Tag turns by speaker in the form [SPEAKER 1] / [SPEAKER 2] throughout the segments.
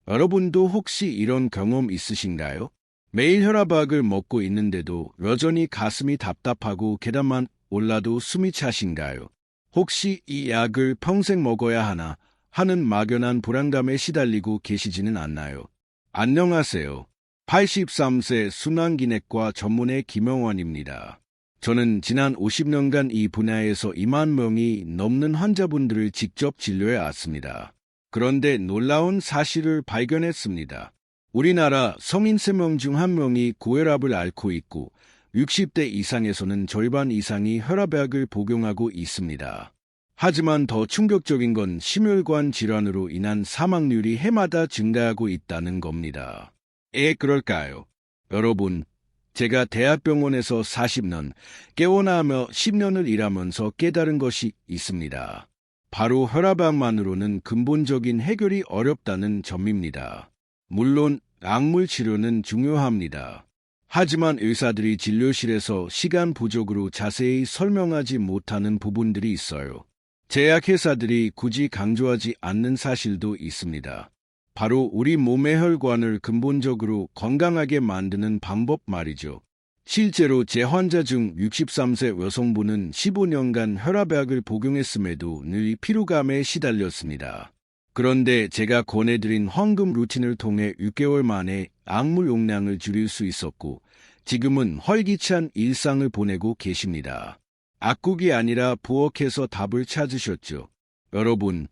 [SPEAKER 1] 여러분도 혹시 이런 경험 있으신가요? 매일 혈압약을 먹고 있는데도 여전히 가슴이 답답하고 계단만 올라도 숨이 차신가요? 혹시 이 약을 평생 먹어야 하나 하는 막연한 불안감에 시달리고 계시지는 않나요? 안녕하세요. 83세 순환기내과 전문의 김영환입니다. 저는 지난 50년간 이 분야에서 2만 명이 넘는 환자분들을 직접 진료해 왔습니다. 그런데 놀라운 사실을 발견했습니다. 우리나라 성인 3명 중 1명이 고혈압을 앓고 있고 60대 이상에서는 절반 이상이 혈압약을 복용하고 있습니다. 하지만 더 충격적인 건 심혈관 질환으로 인한 사망률이 해마다 증가하고 있다는 겁니다. 왜 그럴까요? 여러분, 제가 대학병원에서 40년, 깨어나며 10년을 일하면서 깨달은 것이 있습니다. 바로 혈압약만으로는 근본적인 해결이 어렵다는 점입니다. 물론 약물 치료는 중요합니다. 하지만 의사들이 진료실에서 시간 부족으로 자세히 설명하지 못하는 부분들이 있어요. 제약회사들이 굳이 강조하지 않는 사실도 있습니다. 바로 우리 몸의 혈관을 근본적으로 건강하게 만드는 방법 말이죠. 실제로 제 환자 중 63세 여성분은 15년간 혈압약을 복용했음에도 늘 피로감에 시달렸습니다. 그런데 제가 권해드린 황금 루틴을 통해 6개월 만에 약물 용량을 줄일 수 있었고 지금은 활기찬 일상을 보내고 계십니다. 악국이 아니라 부엌에서 답을 찾으셨죠. 여러분,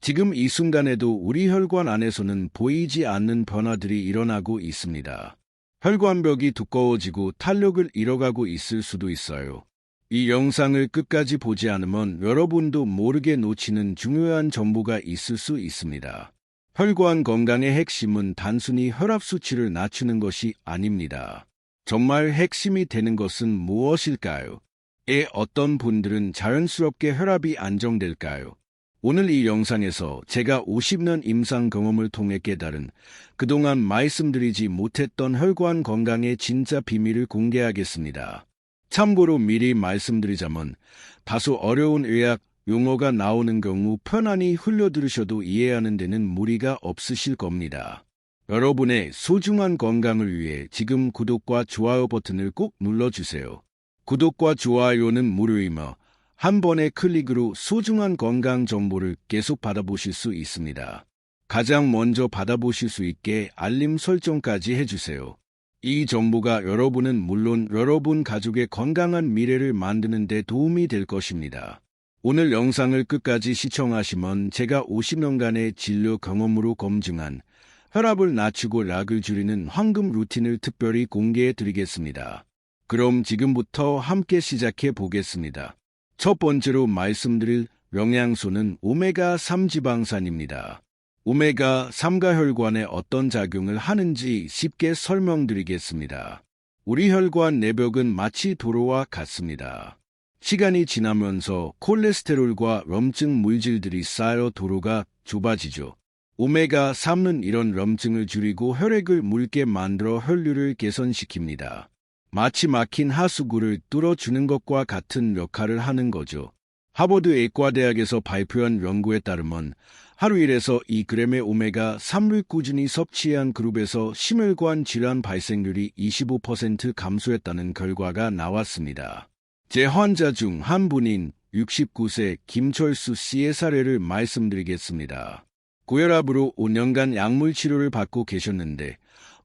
[SPEAKER 1] 지금 이 순간에도 우리 혈관 안에서는 보이지 않는 변화들이 일어나고 있습니다. 혈관벽이 두꺼워지고 탄력을 잃어가고 있을 수도 있어요. 이 영상을 끝까지 보지 않으면 여러분도 모르게 놓치는 중요한 정보가 있을 수 있습니다. 혈관 건강의 핵심은 단순히 혈압 수치를 낮추는 것이 아닙니다. 정말 핵심이 되는 것은 무엇일까요? 어떤 분들은 자연스럽게 혈압이 안정될까요? 오늘 이 영상에서 제가 50년 임상 경험을 통해 깨달은 그동안 말씀드리지 못했던 혈관 건강의 진짜 비밀을 공개하겠습니다. 참고로 미리 말씀드리자면 다소 어려운 의학 용어가 나오는 경우 편안히 흘려들으셔도 이해하는 데는 무리가 없으실 겁니다. 여러분의 소중한 건강을 위해 지금 구독과 좋아요 버튼을 꼭 눌러주세요. 구독과 좋아요는 무료이며 한 번의 클릭으로 소중한 건강 정보를 계속 받아보실 수 있습니다. 가장 먼저 받아보실 수 있게 알림 설정까지 해주세요. 이 정보가 여러분은 물론 여러분 가족의 건강한 미래를 만드는 데 도움이 될 것입니다. 오늘 영상을 끝까지 시청하시면 제가 50년간의 진료 경험으로 검증한 혈압을 낮추고 약을 줄이는 황금 루틴을 특별히 공개해 드리겠습니다. 그럼 지금부터 함께 시작해 보겠습니다. 첫 번째로 말씀드릴 영양소는 오메가3 지방산입니다. 오메가3가 혈관에 어떤 작용을 하는지 쉽게 설명드리겠습니다. 우리 혈관 내벽은 마치 도로와 같습니다. 시간이 지나면서 콜레스테롤과 염증 물질들이 쌓여 도로가 좁아지죠. 오메가3는 이런 염증을 줄이고 혈액을 묽게 만들어 혈류를 개선시킵니다. 마치 막힌 하수구를 뚫어주는 것과 같은 역할을 하는 거죠. 하버드 의과대학에서 발표한 연구에 따르면 하루 1에서 2g의 오메가3를 꾸준히 섭취한 그룹에서 심혈관 질환 발생률이 25% 감소했다는 결과가 나왔습니다. 제 환자 중 한 분인 69세 김철수 씨의 사례를 말씀드리겠습니다. 고혈압으로 5년간 약물 치료를 받고 계셨는데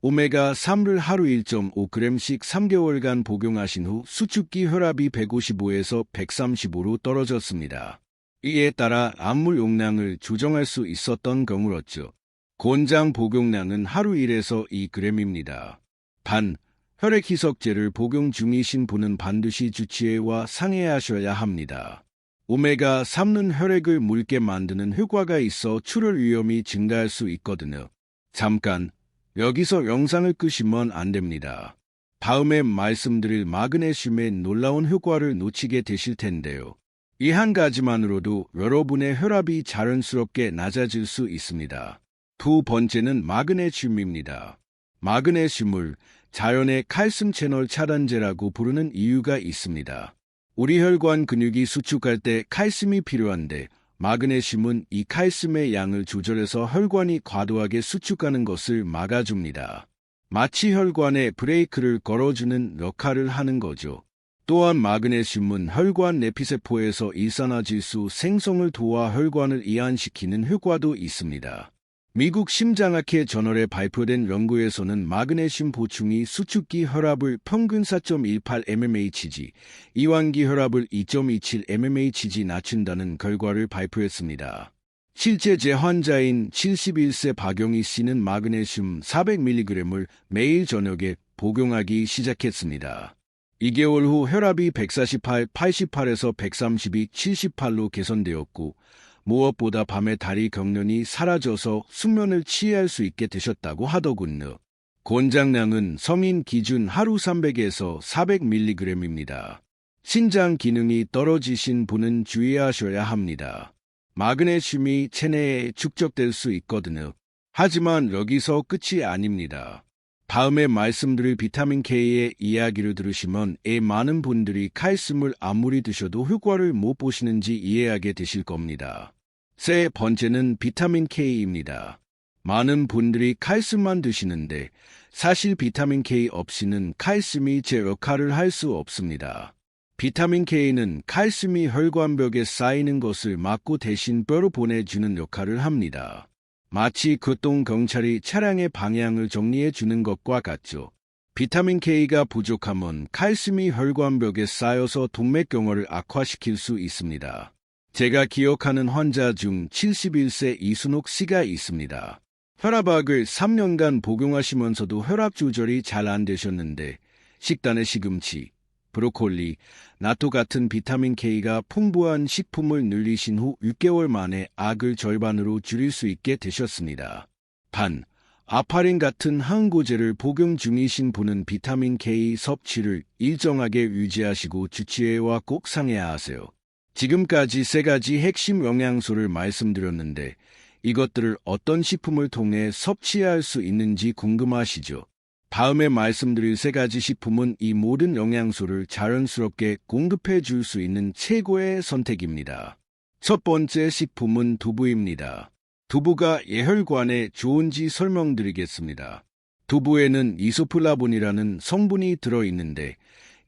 [SPEAKER 1] 오메가3를 하루 1.5g씩 3개월간 복용하신 후 수축기 혈압이 155에서 135로 떨어졌습니다. 이에 따라 약물 용량을 조정할 수 있었던 경우였죠. 권장 복용량은 하루 1에서 2g입니다. 단, 혈액 희석제를 복용 중이신 분은 반드시 주치의와 상의하셔야 합니다. 오메가3는 혈액을 묽게 만드는 효과가 있어 출혈 위험이 증가할 수 있거든요. 잠깐, 여기서 영상을 끄시면 안 됩니다. 다음에 말씀드릴 마그네슘의 놀라운 효과를 놓치게 되실 텐데요. 이 한 가지만으로도 여러분의 혈압이 자연스럽게 낮아질 수 있습니다. 두 번째는 마그네슘입니다. 마그네슘을 자연의 칼슘 채널 차단제라고 부르는 이유가 있습니다. 우리 혈관 근육이 수축할 때 칼슘이 필요한데 마그네슘은 이 칼슘의 양을 조절해서 혈관이 과도하게 수축하는 것을 막아줍니다. 마치 혈관에 브레이크를 걸어주는 역할을 하는 거죠. 또한 마그네슘은 혈관 내피세포에서 일산화질소 생성을 도와 혈관을 이완시키는 효과도 있습니다. 미국 심장학회 저널에 발표된 연구에서는 마그네슘 보충이 수축기 혈압을 평균 4.18 mmHg, 이완기 혈압을 2.27 mmHg 낮춘다는 결과를 발표했습니다. 실제 제 환자인 71세 박영희 씨는 마그네슘 400mg을 매일 저녁에 복용하기 시작했습니다. 2개월 후 혈압이 148, 88에서 132, 78로 개선되었고 무엇보다 밤에 다리 경련이 사라져서 숙면을 취할 수 있게 되셨다고 하더군요. 권장량은 성인 기준 하루 300에서 400mg입니다. 신장 기능이 떨어지신 분은 주의하셔야 합니다. 마그네슘이 체내에 축적될 수 있거든요. 하지만 여기서 끝이 아닙니다. 다음에 말씀드릴 비타민 K의 이야기를 들으시면 많은 분들이 칼슘을 아무리 드셔도 효과를 못 보시는지 이해하게 되실 겁니다. 세 번째는 비타민 K입니다. 많은 분들이 칼슘만 드시는데 사실 비타민 K 없이는 칼슘이 제 역할을 할 수 없습니다. 비타민 K는 칼슘이 혈관벽에 쌓이는 것을 막고 대신 뼈로 보내주는 역할을 합니다. 마치 교통경찰이 차량의 방향을 정리해 주는 것과 같죠. 비타민 K가 부족하면 칼슘이 혈관벽에 쌓여서 동맥경화를 악화시킬 수 있습니다. 제가 기억하는 환자 중 71세 이순옥 씨가 있습니다. 혈압약을 3년간 복용하시면서도 혈압 조절이 잘 안 되셨는데 식단에 시금치, 브로콜리, 나토 같은 비타민 K가 풍부한 식품을 늘리신 후 6개월 만에 약을 절반으로 줄일 수 있게 되셨습니다. 단, 아파린 같은 항고제를 복용 중이신 분은 비타민 K 섭취를 일정하게 유지하시고 주치의와 꼭 상의해야 하세요. 지금까지 3가지 핵심 영양소를 말씀드렸는데 이것들을 어떤 식품을 통해 섭취할 수 있는지 궁금하시죠? 다음에 말씀드릴 3가지 식품은 이 모든 영양소를 자연스럽게 공급해 줄 수 있는 최고의 선택입니다. 첫 번째 식품은 두부입니다. 두부가 혈관에 좋은지 설명드리겠습니다. 두부에는 이소플라본이라는 성분이 들어있는데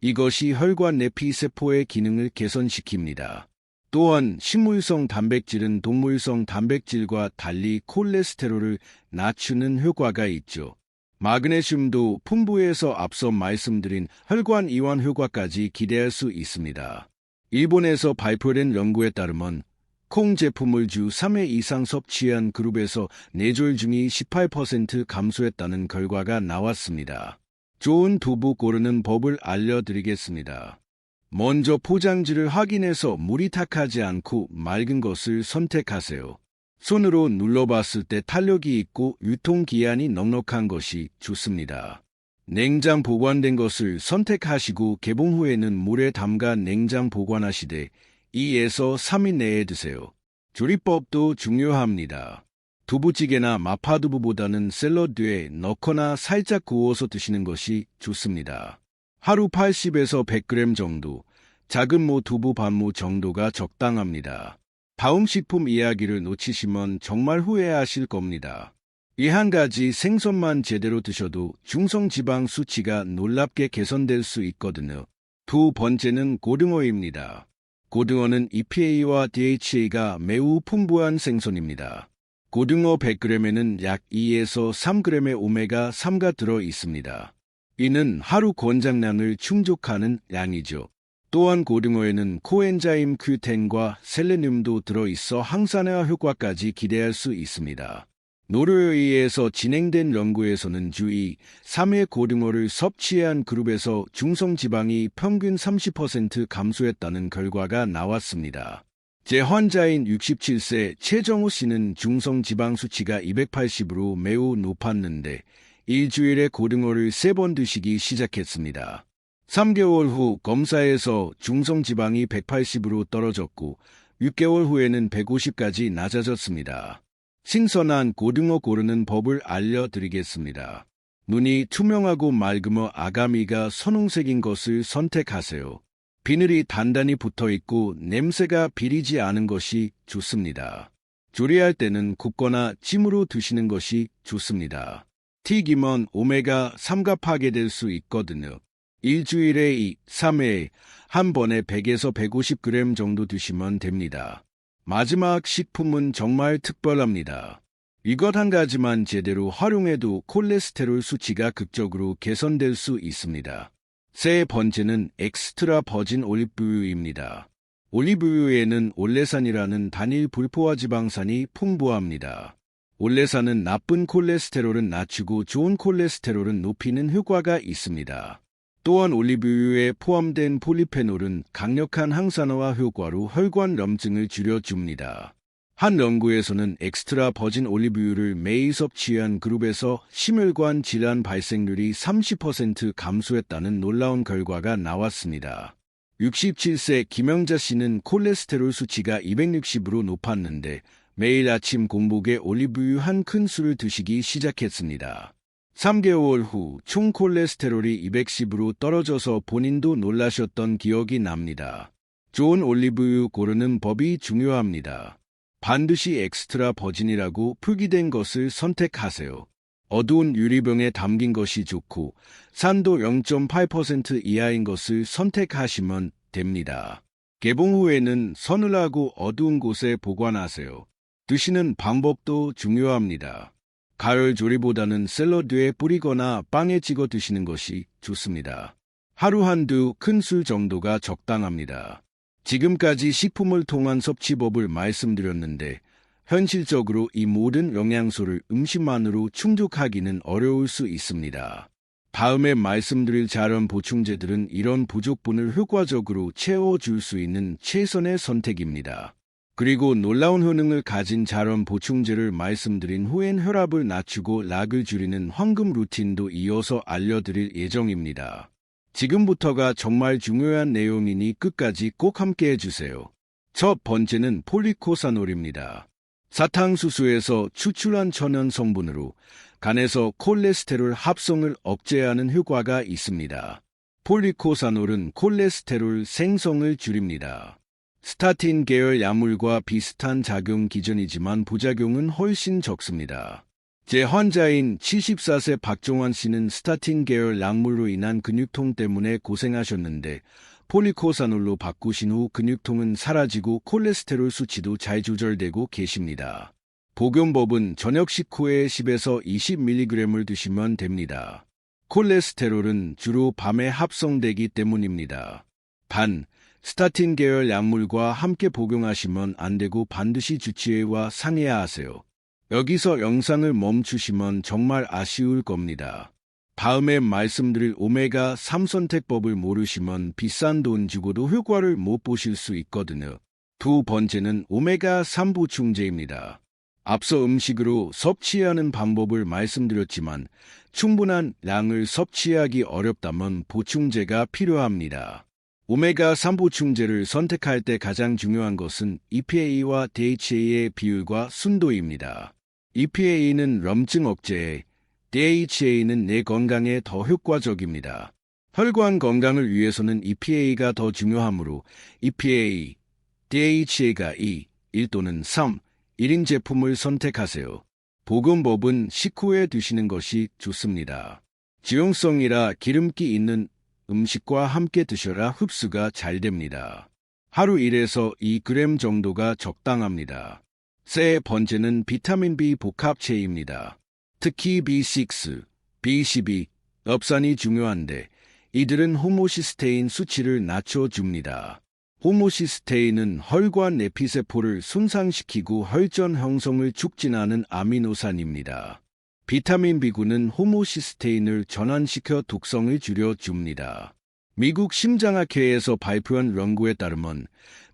[SPEAKER 1] 이것이 혈관 내피세포의 기능을 개선시킵니다. 또한 식물성 단백질은 동물성 단백질과 달리 콜레스테롤을 낮추는 효과가 있죠. 마그네슘도 풍부해서 앞서 말씀드린 혈관 이완 효과까지 기대할 수 있습니다. 일본에서 발표된 연구에 따르면 콩 제품을 주 3회 이상 섭취한 그룹에서 뇌졸중이 18% 감소했다는 결과가 나왔습니다. 좋은 두부 고르는 법을 알려드리겠습니다. 먼저 포장지를 확인해서 물이 탁하지 않고 맑은 것을 선택하세요. 손으로 눌러봤을 때 탄력이 있고 유통기한이 넉넉한 것이 좋습니다. 냉장 보관된 것을 선택하시고 개봉 후에는 물에 담가 냉장 보관하시되 2에서 3일 내에 드세요. 조리법도 중요합니다. 두부찌개나 마파두부보다는 샐러드에 넣거나 살짝 구워서 드시는 것이 좋습니다. 하루 80에서 100g 정도, 작은 모 두부 반모 정도가 적당합니다. 다음 식품 이야기를 놓치시면 정말 후회하실 겁니다. 이 한 가지 생선만 제대로 드셔도 중성지방 수치가 놀랍게 개선될 수 있거든요. 두 번째는 고등어입니다. 고등어는 EPA와 DHA가 매우 풍부한 생선입니다. 고등어 100g에는 약 2에서 3g의 오메가3가 들어 있습니다. 이는 하루 권장량을 충족하는 양이죠. 또한 고등어에는 코엔자임 Q10과 셀레늄도 들어있어 항산화 효과까지 기대할 수 있습니다. 노르웨이에서 진행된 연구에서는 주 2, 3회 고등어를 섭취한 그룹에서 중성지방이 평균 30% 감소했다는 결과가 나왔습니다. 제 환자인 67세 최정호 씨는 중성지방 수치가 280으로 매우 높았는데 일주일에 고등어를 3번 드시기 시작했습니다. 3개월 후 검사에서 중성지방이 180으로 떨어졌고 6개월 후에는 150까지 낮아졌습니다. 신선한 고등어 고르는 법을 알려드리겠습니다. 눈이 투명하고 맑으며 아가미가 선홍색인 것을 선택하세요. 비늘이 단단히 붙어있고 냄새가 비리지 않은 것이 좋습니다. 조리할 때는 굽거나 찜으로 드시는 것이 좋습니다. 튀기면 오메가3가 파괴될 수 있거든요. 일주일에 2, 3회 한 번에 100에서 150g 정도 드시면 됩니다. 마지막 식품은 정말 특별합니다. 이것 한 가지만 제대로 활용해도 콜레스테롤 수치가 극적으로 개선될 수 있습니다. 세 번째는 엑스트라 버진 올리브유입니다. 올리브유에는 올레산이라는 단일 불포화 지방산이 풍부합니다. 올레산은 나쁜 콜레스테롤은 낮추고 좋은 콜레스테롤은 높이는 효과가 있습니다. 또한 올리브유에 포함된 폴리페놀은 강력한 항산화 효과로 혈관염증을 줄여줍니다. 한 연구에서는 엑스트라 버진 올리브유를 매일 섭취한 그룹에서 심혈관 질환 발생률이 30% 감소했다는 놀라운 결과가 나왔습니다. 67세 김영자 씨는 콜레스테롤 수치가 260으로 높았는데 매일 아침 공복에 올리브유 한 큰술을 드시기 시작했습니다. 3개월 후 총 콜레스테롤이 210으로 떨어져서 본인도 놀라셨던 기억이 납니다. 좋은 올리브유 고르는 법이 중요합니다. 반드시 엑스트라 버진이라고 표기된 것을 선택하세요. 어두운 유리병에 담긴 것이 좋고 산도 0.8% 이하인 것을 선택하시면 됩니다. 개봉 후에는 서늘하고 어두운 곳에 보관하세요. 드시는 방법도 중요합니다. 가열 조리보다는 샐러드에 뿌리거나 빵에 찍어 드시는 것이 좋습니다. 하루 한두 큰술 정도가 적당합니다. 지금까지 식품을 통한 섭취법을 말씀드렸는데 현실적으로 이 모든 영양소를 음식만으로 충족하기는 어려울 수 있습니다. 다음에 말씀드릴 자연 보충제들은 이런 부족분을 효과적으로 채워줄 수 있는 최선의 선택입니다. 그리고 놀라운 효능을 가진 자연 보충제를 말씀드린 후엔 혈압을 낮추고 락을 줄이는 황금 루틴도 이어서 알려드릴 예정입니다. 지금부터가 정말 중요한 내용이니 끝까지 꼭 함께 해주세요. 첫 번째는 폴리코사놀입니다. 사탕수수에서 추출한 천연 성분으로 간에서 콜레스테롤 합성을 억제하는 효과가 있습니다. 폴리코사놀은 콜레스테롤 생성을 줄입니다. 스타틴 계열 약물과 비슷한 작용 기전이지만 부작용은 훨씬 적습니다. 제 환자인 74세 박종환 씨는 스타틴 계열 약물로 인한 근육통 때문에 고생하셨는데 폴리코사놀로 바꾸신 후 근육통은 사라지고 콜레스테롤 수치도 잘 조절되고 계십니다. 복용법은 저녁 식후에 10에서 20mg을 드시면 됩니다. 콜레스테롤은 주로 밤에 합성되기 때문입니다. 단, 스타틴 계열 약물과 함께 복용하시면 안 되고 반드시 주치의와 상의해야 하세요. 여기서 영상을 멈추시면 정말 아쉬울 겁니다. 다음에 말씀드릴 오메가3 선택법을 모르시면 비싼 돈 주고도 효과를 못 보실 수 있거든요. 두 번째는 오메가3 보충제입니다. 앞서 음식으로 섭취하는 방법을 말씀드렸지만 충분한 양을 섭취하기 어렵다면 보충제가 필요합니다. 오메가3 보충제를 선택할 때 가장 중요한 것은 EPA와 DHA의 비율과 순도입니다. EPA는 염증 억제에, DHA는 내 건강에 더 효과적입니다. 혈관 건강을 위해서는 EPA가 더 중요하므로 EPA, DHA가 2, 1 또는 3, 1인 제품을 선택하세요. 복용법은 식후에 드시는 것이 좋습니다. 지용성이라 기름기 있는 음식과 함께 드셔야 흡수가 잘 됩니다. 하루 1에서 2g 정도가 적당합니다. 세 번째는 비타민 B 복합체입니다. 특히 B6, B12, 엽산이 중요한데 이들은 호모시스테인 수치를 낮춰줍니다. 호모시스테인은 혈관 내피세포를 손상시키고 혈전 형성을 촉진하는 아미노산입니다. 비타민 B군은 호모시스테인을 전환시켜 독성을 줄여줍니다. 미국 심장학회에서 발표한 연구에 따르면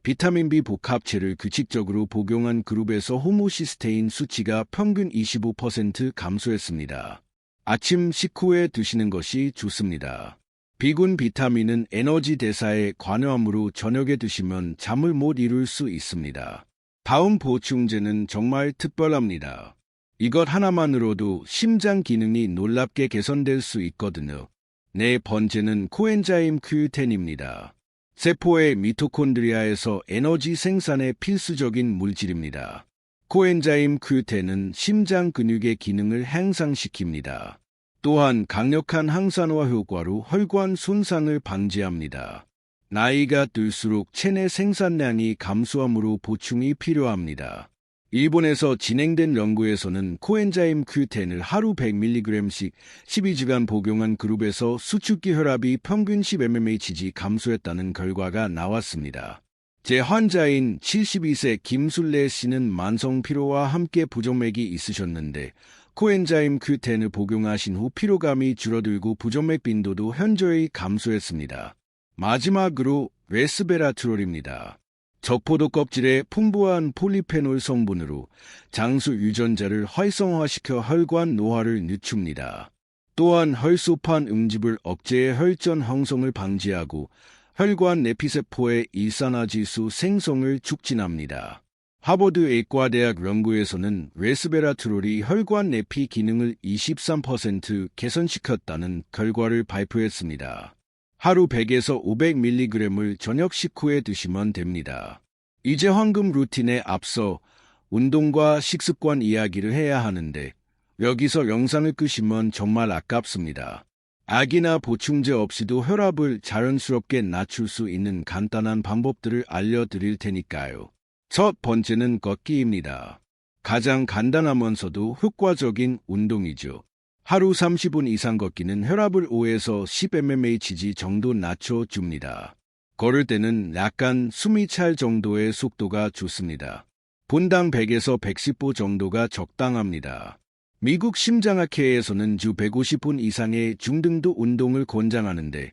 [SPEAKER 1] 비타민 B 복합체를 규칙적으로 복용한 그룹에서 호모시스테인 수치가 평균 25% 감소했습니다. 아침 식후에 드시는 것이 좋습니다. B군 비타민은 에너지 대사에 관여하므로 저녁에 드시면 잠을 못 이룰 수 있습니다. 다음 보충제는 정말 특별합니다. 이것 하나만으로도 심장 기능이 놀랍게 개선될 수 있거든요. 네 번째는 코엔자임 Q10입니다. 세포의 미토콘드리아에서 에너지 생산에 필수적인 물질입니다. 코엔자임 Q10은 심장 근육의 기능을 향상시킵니다. 또한 강력한 항산화 효과로 혈관 손상을 방지합니다. 나이가 들수록 체내 생산량이 감소하므로 보충이 필요합니다. 일본에서 진행된 연구에서는 코엔자임 Q10을 하루 100mg씩 12주간 복용한 그룹에서 수축기 혈압이 평균 10mmg 감소했다는 결과가 나왔습니다. 제 환자인 72세 김술래 씨는 만성 피로와 함께 부정맥이 있으셨는데 코엔자임 Q10을 복용하신 후 피로감이 줄어들고 부정맥 빈도도 현저히 감소했습니다. 마지막으로 레스베라트롤입니다. 적포도 껍질에 풍부한 폴리페놀 성분으로 장수 유전자를 활성화시켜 혈관 노화를 늦춥니다. 또한 혈소판 응집을 억제해 혈전 형성을 방지하고 혈관 내피세포의 일산화질소 생성을 촉진합니다. 하버드 의과대학 연구에서는 레스베라트롤이 혈관 내피 기능을 23% 개선시켰다는 결과를 발표했습니다. 하루 100에서 500mg을 저녁 식후에 드시면 됩니다. 이제 황금 루틴에 앞서 운동과 식습관 이야기를 해야 하는데 여기서 영상을 끄시면 정말 아깝습니다. 약이나 보충제 없이도 혈압을 자연스럽게 낮출 수 있는 간단한 방법들을 알려드릴 테니까요. 첫 번째는 걷기입니다. 가장 간단하면서도 효과적인 운동이죠. 하루 30분 이상 걷기는 혈압을 5에서 10mmHg 정도 낮춰줍니다. 걸을 때는 약간 숨이 찰 정도의 속도가 좋습니다. 분당 100에서 110보 정도가 적당합니다. 미국 심장학회에서는 주 150분 이상의 중등도 운동을 권장하는데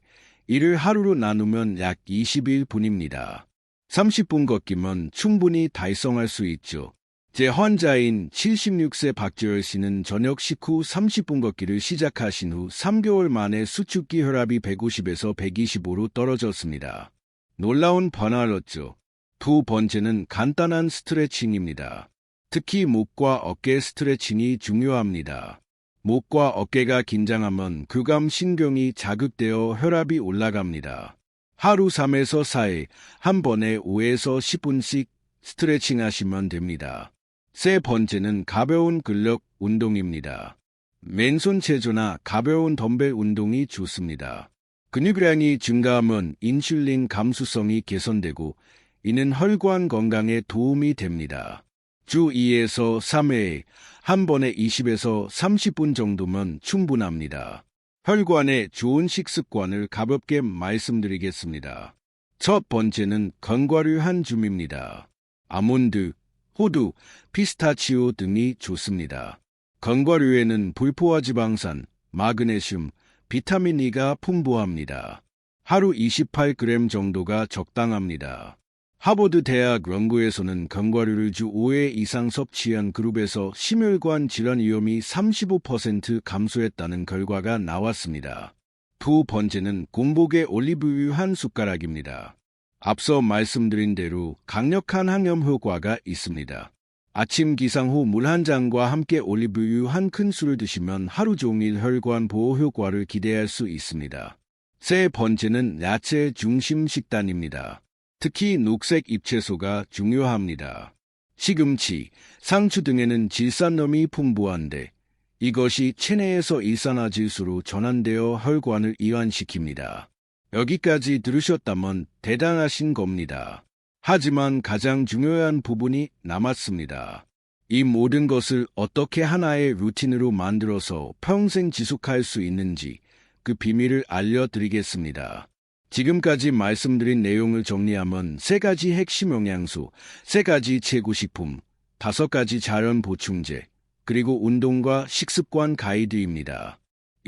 [SPEAKER 1] 이를 하루로 나누면 약 21분입니다. 30분 걷기면 충분히 달성할 수 있죠. 제 환자인 76세 박재열 씨는 저녁 식후 30분 걷기를 시작하신 후 3개월 만에 수축기 혈압이 150에서 125로 떨어졌습니다. 놀라운 변화였죠. 두 번째는 간단한 스트레칭입니다. 특히 목과 어깨 스트레칭이 중요합니다. 목과 어깨가 긴장하면 교감 신경이 자극되어 혈압이 올라갑니다. 하루 3에서 4일 한 번에 5에서 10분씩 스트레칭 하시면 됩니다. 세 번째는 가벼운 근력 운동입니다. 맨손 체조나 가벼운 덤벨 운동이 좋습니다. 근육량이 증가하면 인슐린 감수성이 개선되고 이는 혈관 건강에 도움이 됩니다. 주 2에서 3회 한 번에 20에서 30분 정도면 충분합니다. 혈관에 좋은 식습관을 가볍게 말씀드리겠습니다. 첫 번째는 견과류 한 줌입니다. 아몬드, 호두, 피스타치오 등이 좋습니다. 견과류에는 불포화 지방산, 마그네슘, 비타민 E가 풍부합니다. 하루 28g 정도가 적당합니다. 하버드 대학 연구에서는 견과류를 주 5회 이상 섭취한 그룹에서 심혈관 질환 위험이 35% 감소했다는 결과가 나왔습니다. 두 번째는 곰보게 올리브유 한 숟가락입니다. 앞서 말씀드린 대로 강력한 항염 효과가 있습니다. 아침 기상 후 물 한 잔과 함께 올리브유 한 큰술을 드시면 하루 종일 혈관 보호 효과를 기대할 수 있습니다. 세 번째는 야채 중심 식단입니다. 특히 녹색 잎채소가 중요합니다. 시금치, 상추 등에는 질산염이 풍부한데 이것이 체내에서 일산화질소로 전환되어 혈관을 이완시킵니다. 여기까지 들으셨다면 대단하신 겁니다. 하지만 가장 중요한 부분이 남았습니다. 이 모든 것을 어떻게 하나의 루틴으로 만들어서 평생 지속할 수 있는지 그 비밀을 알려드리겠습니다. 지금까지 말씀드린 내용을 정리하면 3가지 핵심 영양소, 3가지 최고식품, 5가지 자연 보충제, 그리고 운동과 식습관 가이드입니다.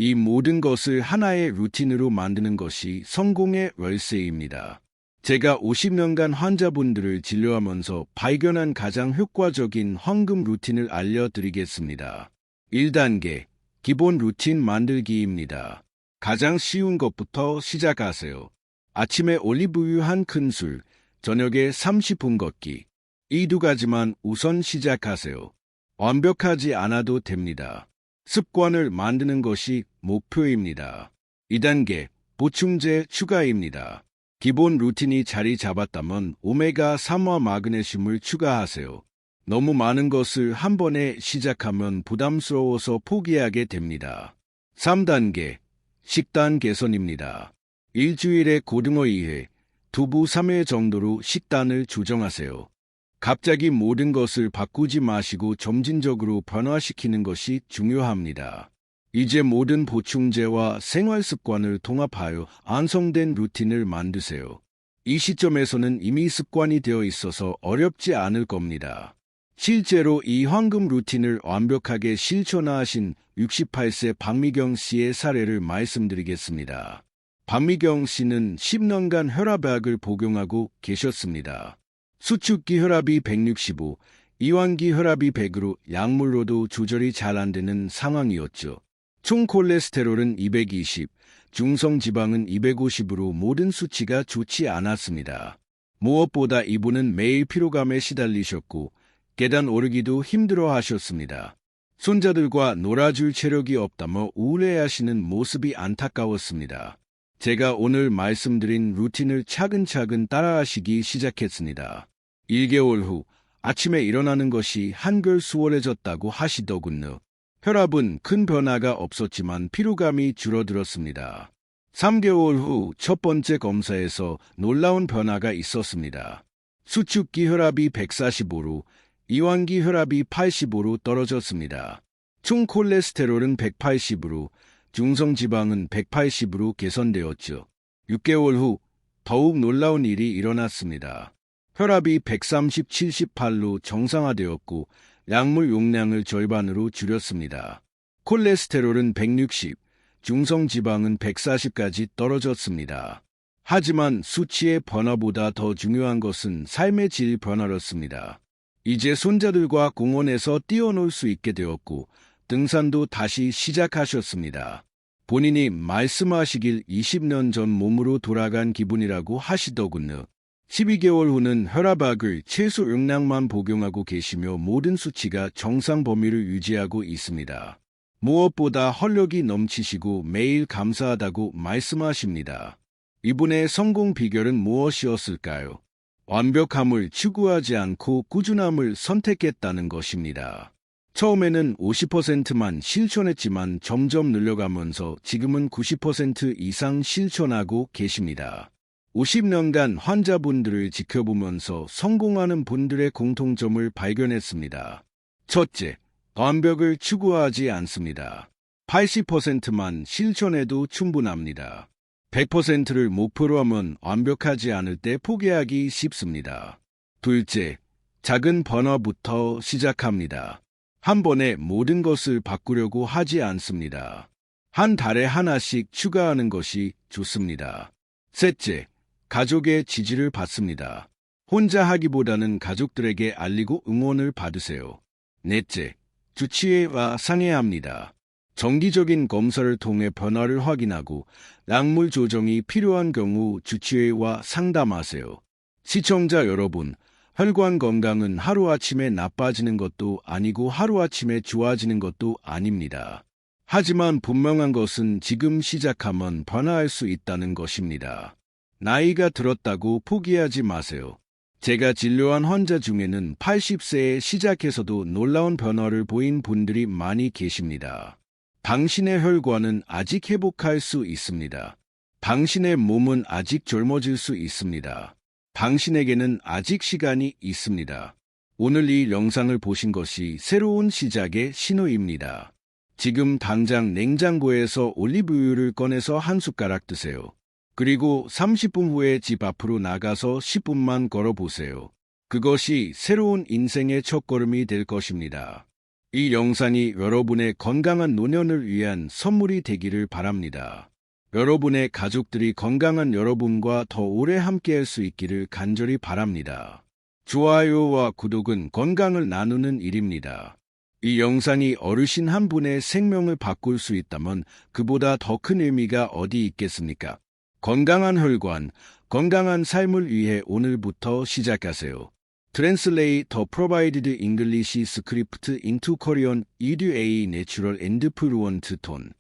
[SPEAKER 1] 이 모든 것을 하나의 루틴으로 만드는 것이 성공의 열쇠입니다. 제가 50년간 환자분들을 진료하면서 발견한 가장 효과적인 황금 루틴을 알려드리겠습니다. 1단계, 기본 루틴 만들기입니다. 가장 쉬운 것부터 시작하세요. 아침에 올리브유 한 큰술, 저녁에 30분 걷기. 이 2가지만 우선 시작하세요. 완벽하지 않아도 됩니다. 습관을 만드는 것이 목표입니다. 2단계, 보충제 추가입니다. 기본 루틴이 자리 잡았다면 오메가3와 마그네슘을 추가하세요. 너무 많은 것을 한 번에 시작하면 부담스러워서 포기하게 됩니다. 3단계, 식단 개선입니다. 일주일에 고등어 2회, 두부 3회 정도로 식단을 조정하세요. 갑자기 모든 것을 바꾸지 마시고 점진적으로 변화시키는 것이 중요합니다. 이제 모든 보충제와 생활습관을 통합하여 안정된 루틴을 만드세요. 이 시점에서는 이미 습관이 되어 있어서 어렵지 않을 겁니다. 실제로 이 황금 루틴을 완벽하게 실천하신 68세 박미경 씨의 사례를 말씀드리겠습니다. 박미경 씨는 10년간 혈압약을 복용하고 계셨습니다. 수축기 혈압이 165, 이완기 혈압이 100으로 약물로도 조절이 잘 안 되는 상황이었죠. 총 콜레스테롤은 220, 중성 지방은 250으로 모든 수치가 좋지 않았습니다. 무엇보다 이분은 매일 피로감에 시달리셨고 계단 오르기도 힘들어 하셨습니다. 손자들과 놀아줄 체력이 없다며 우울해하시는 모습이 안타까웠습니다. 제가 오늘 말씀드린 루틴을 차근차근 따라하시기 시작했습니다. 1개월 후 아침에 일어나는 것이 한결 수월해졌다고 하시더군요. 혈압은 큰 변화가 없었지만 피로감이 줄어들었습니다. 3개월 후 첫 번째 검사에서 놀라운 변화가 있었습니다. 수축기 혈압이 145로 이완기 혈압이 85로 떨어졌습니다. 총 콜레스테롤은 180으로 중성 지방은 180으로 개선되었죠. 6개월 후 더욱 놀라운 일이 일어났습니다. 혈압이 130/78로 정상화되었고 약물 용량을 절반으로 줄였습니다. 콜레스테롤은 160, 중성 지방은 140까지 떨어졌습니다. 하지만 수치의 변화보다 더 중요한 것은 삶의 질 변화였습니다. 이제 손자들과 공원에서 뛰어놀 수 있게 되었고 등산도 다시 시작하셨습니다. 본인이 말씀하시길 20년 전 몸으로 돌아간 기분이라고 하시더군요. 12개월 후는 혈압약을 최소 용량만 복용하고 계시며 모든 수치가 정상 범위를 유지하고 있습니다. 무엇보다 활력이 넘치시고 매일 감사하다고 말씀하십니다. 이분의 성공 비결은 무엇이었을까요? 완벽함을 추구하지 않고 꾸준함을 선택했다는 것입니다. 처음에는 50%만 실천했지만 점점 늘려가면서 지금은 90% 이상 실천하고 계십니다. 50년간 환자분들을 지켜보면서 성공하는 분들의 공통점을 발견했습니다. 첫째, 완벽을 추구하지 않습니다. 80%만 실천해도 충분합니다. 100%를 목표로 하면 완벽하지 않을 때 포기하기 쉽습니다. 둘째, 작은 변화부터 시작합니다. 한 번에 모든 것을 바꾸려고 하지 않습니다. 한 달에 하나씩 추가하는 것이 좋습니다. 셋째, 가족의 지지를 받습니다. 혼자 하기보다는 가족들에게 알리고 응원을 받으세요. 넷째, 주치의와 상의합니다. 정기적인 검사를 통해 변화를 확인하고 약물 조정이 필요한 경우 주치의와 상담하세요. 시청자 여러분, 혈관 건강은 하루아침에 나빠지는 것도 아니고 하루아침에 좋아지는 것도 아닙니다. 하지만 분명한 것은 지금 시작하면 변화할 수 있다는 것입니다. 나이가 들었다고 포기하지 마세요. 제가 진료한 환자 중에는 80세에 시작해서도 놀라운 변화를 보인 분들이 많이 계십니다. 당신의 혈관은 아직 회복할 수 있습니다. 당신의 몸은 아직 젊어질 수 있습니다. 당신에게는 아직 시간이 있습니다. 오늘 이 영상을 보신 것이 새로운 시작의 신호입니다. 지금 당장 냉장고에서 올리브유를 꺼내서 한 숟가락 드세요. 그리고 30분 후에 집 앞으로 나가서 10분만 걸어보세요. 그것이 새로운 인생의 첫걸음이 될 것입니다. 이 영상이 여러분의 건강한 노년을 위한 선물이 되기를 바랍니다. 여러분의 가족들이 건강한 여러분과 더 오래 함께할 수 있기를 간절히 바랍니다. 좋아요와 구독은 건강을 나누는 일입니다. 이 영상이 어르신 한 분의 생명을 바꿀 수 있다면 그보다 더 큰 의미가 어디 있겠습니까? 건강한 혈관, 건강한 삶을 위해 오늘부터 시작하세요. Translate the provided English script into Korean. Edu A natural and fluent tone.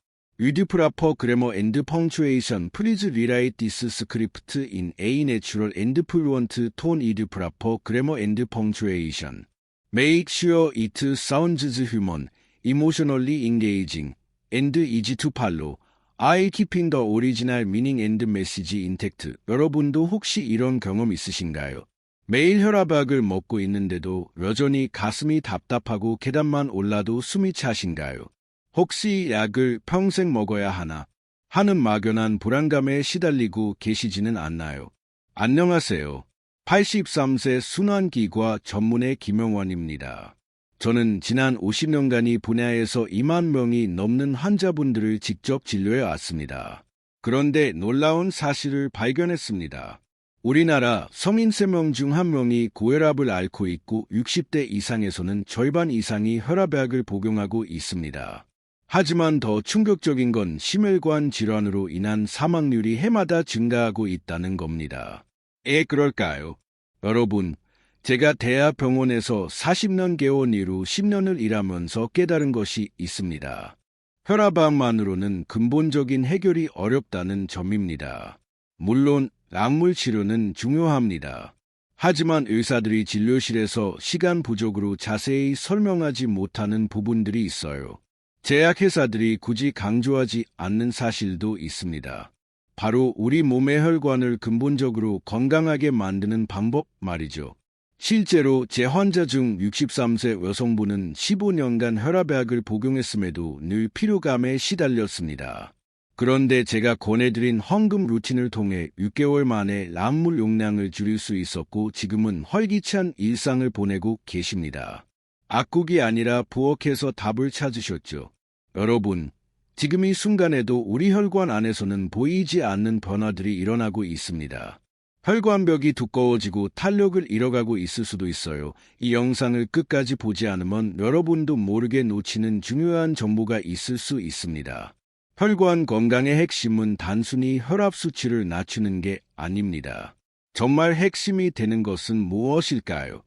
[SPEAKER 1] With proper grammar and punctuation, please rewrite this script in a natural and fluent tone with proper grammar and punctuation. Make sure it sounds human, emotionally engaging, and easy to follow. I keeping the original meaning and message intact. 여러분도 혹시 이런 경험 있으신가요? 매일 혈압약을 먹고 있는데도 여전히 가슴이 답답하고 계단만 올라도 숨이 차신가요? 혹시 약을 평생 먹어야 하나 하는 막연한 불안감에 시달리고 계시지는 않나요? 안녕하세요. 83세 순환기과 전문의 김영원입니다. 저는 지난 50년간 이 분야에서 2만 명이 넘는 환자분들을 직접 진료해 왔습니다. 그런데 놀라운 사실을 발견했습니다. 우리나라 성인 3명 중 1명이 고혈압을 앓고 있고 60대 이상에서는 절반 이상이 혈압약을 복용하고 있습니다. 하지만 더 충격적인 건 심혈관 질환으로 인한 사망률이 해마다 증가하고 있다는 겁니다. 왜 그럴까요? 여러분, 제가 대학병원에서 40년 개원 이후 10년을 일하면서 깨달은 것이 있습니다. 혈압약만으로는 근본적인 해결이 어렵다는 점입니다. 물론 약물 치료는 중요합니다. 하지만 의사들이 진료실에서 시간 부족으로 자세히 설명하지 못하는 부분들이 있어요. 제약회사들이 굳이 강조하지 않는 사실도 있습니다. 바로 우리 몸의 혈관을 근본적으로 건강하게 만드는 방법 말이죠. 실제로 제 환자 중 63세 여성분은 15년간 혈압약을 복용했음에도 늘 피로감에 시달렸습니다. 그런데 제가 권해드린 황금 루틴을 통해 6개월 만에 약물 용량을 줄일 수 있었고 지금은 활기찬 일상을 보내고 계십니다. 악국이 아니라 부엌에서 답을 찾으셨죠. 여러분, 지금 이 순간에도 우리 혈관 안에서는 보이지 않는 변화들이 일어나고 있습니다. 혈관벽이 두꺼워지고 탄력을 잃어가고 있을 수도 있어요. 이 영상을 끝까지 보지 않으면 여러분도 모르게 놓치는 중요한 정보가 있을 수 있습니다. 혈관 건강의 핵심은 단순히 혈압 수치를 낮추는 게 아닙니다. 정말 핵심이 되는 것은 무엇일까요?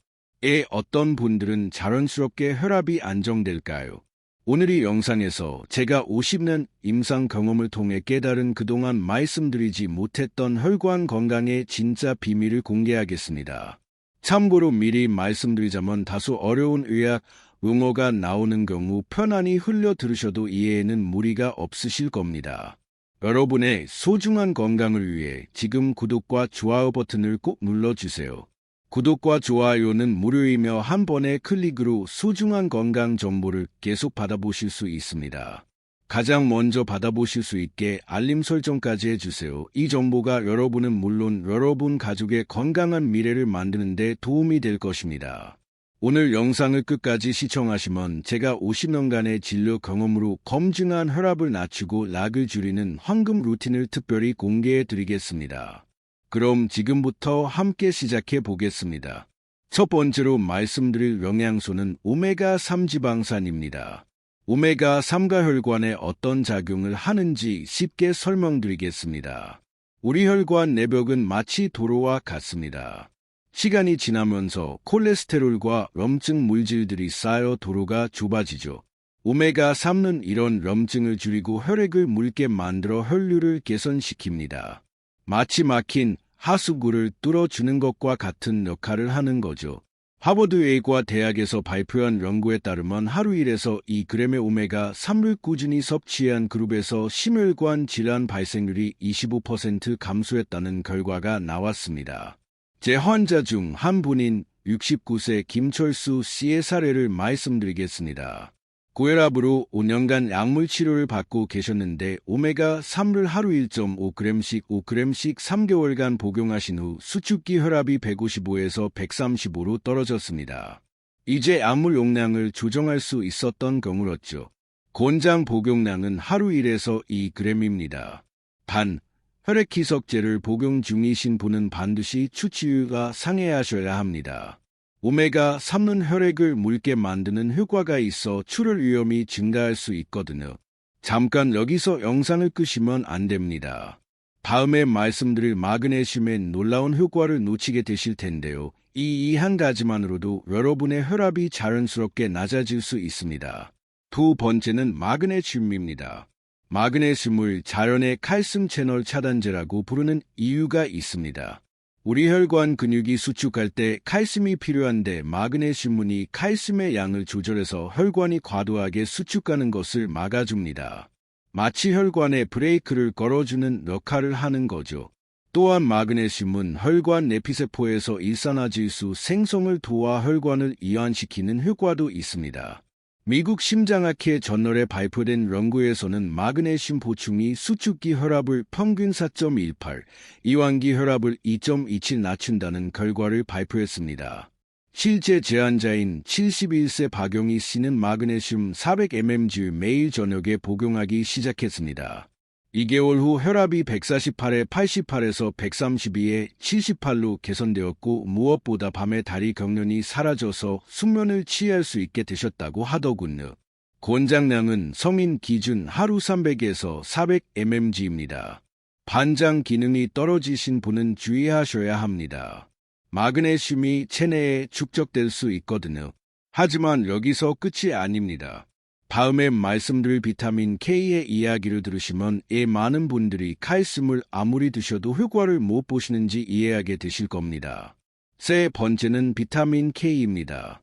[SPEAKER 1] 어떤 분들은 자연스럽게 혈압이 안정될까요? 오늘 이 영상에서 제가 50년 임상 경험을 통해 깨달은 그동안 말씀드리지 못했던 혈관 건강의 진짜 비밀을 공개하겠습니다. 참고로 미리 말씀드리자면 다소 어려운 의학 용어가 나오는 경우 편안히 흘려 들으셔도 이해에는 무리가 없으실 겁니다. 여러분의 소중한 건강을 위해 지금 구독과 좋아요 버튼을 꼭 눌러주세요. 구독과 좋아요는 무료이며 한 번의 클릭으로 소중한 건강 정보를 계속 받아보실 수 있습니다. 가장 먼저 받아보실 수 있게 알림 설정까지 해주세요. 이 정보가 여러분은 물론 여러분 가족의 건강한 미래를 만드는 데 도움이 될 것입니다. 오늘 영상을 끝까지 시청하시면 제가 50년간의 진료 경험으로 검증한 혈압을 낮추고 약을 줄이는 황금 루틴을 특별히 공개해 드리겠습니다. 그럼 지금부터 함께 시작해 보겠습니다. 첫 번째로 말씀드릴 영양소는 오메가3 지방산입니다. 오메가3가 혈관에 어떤 작용을 하는지 쉽게 설명드리겠습니다. 우리 혈관 내벽은 마치 도로와 같습니다. 시간이 지나면서 콜레스테롤과 염증 물질들이 쌓여 도로가 좁아지죠. 오메가3는 이런 염증을 줄이고 혈액을 묽게 만들어 혈류를 개선시킵니다. 마치 막힌 하수구를 뚫어주는 것과 같은 역할을 하는 거죠. 하버드 의과 대학에서 발표한 연구에 따르면 하루 1에서 2g의 오메가3를 꾸준히 섭취한 그룹에서 심혈관 질환 발생률이 25% 감소했다는 결과가 나왔습니다. 제 환자 중 한 분인 69세 김철수 씨의 사례를 말씀드리겠습니다. 고혈압으로 5년간 약물 치료를 받고 계셨는데 오메가3를 하루 1.5g씩 3개월간 복용하신 후 수축기 혈압이 155에서 135로 떨어졌습니다. 이제 약물 용량을 조정할 수 있었던 경우였죠. 권장 복용량은 하루 1에서 2g입니다. 단, 혈액희석제를 복용 중이신 분은 반드시 추출유가 상회하셔야 합니다. 오메가3는 혈액을 묽게 만드는 효과가 있어 출혈 위험이 증가할 수 있거든요. 잠깐 여기서 영상을 끄시면 안 됩니다. 다음에 말씀드릴 마그네슘의 놀라운 효과를 놓치게 되실 텐데요. 이 한 가지만으로도 여러분의 혈압이 자연스럽게 낮아질 수 있습니다. 두 번째는 마그네슘입니다. 마그네슘을 자연의 칼슘 채널 차단제라고 부르는 이유가 있습니다. 우리 혈관 근육이 수축할 때 칼슘이 필요한데 마그네슘문이 칼슘의 양을 조절해서 혈관이 과도하게 수축하는 것을 막아줍니다. 마치 혈관에 브레이크를 걸어주는 역할을 하는 거죠. 또한 마그네슘은 혈관 내피세포에서 일산화질소 생성을 도와 혈관을 이완시키는 효과도 있습니다. 미국 심장학회 저널에 발표된 연구에서는 마그네슘 보충이 수축기 혈압을 평균 4.18, 이완기 혈압을 2.27 낮춘다는 결과를 발표했습니다. 실제 제한자인 71세 박용희 씨는 마그네슘 400mg를 매일 저녁에 복용하기 시작했습니다. 2개월 후 혈압이 148에 88에서 132에 78로 개선되었고 무엇보다 밤에 다리 경련이 사라져서 숙면을 취할 수 있게 되셨다고 하더군요. 권장량은 성인 기준 하루 300에서 400mg입니다. 반장 기능이 떨어지신 분은 주의하셔야 합니다. 마그네슘이 체내에 축적될 수 있거든요. 하지만 여기서 끝이 아닙니다. 다음에 말씀드릴 비타민 K의 이야기를 들으시면 많은 분들이 칼슘을 아무리 드셔도 효과를 못 보시는지 이해하게 되실 겁니다. 세 번째는 비타민 K입니다.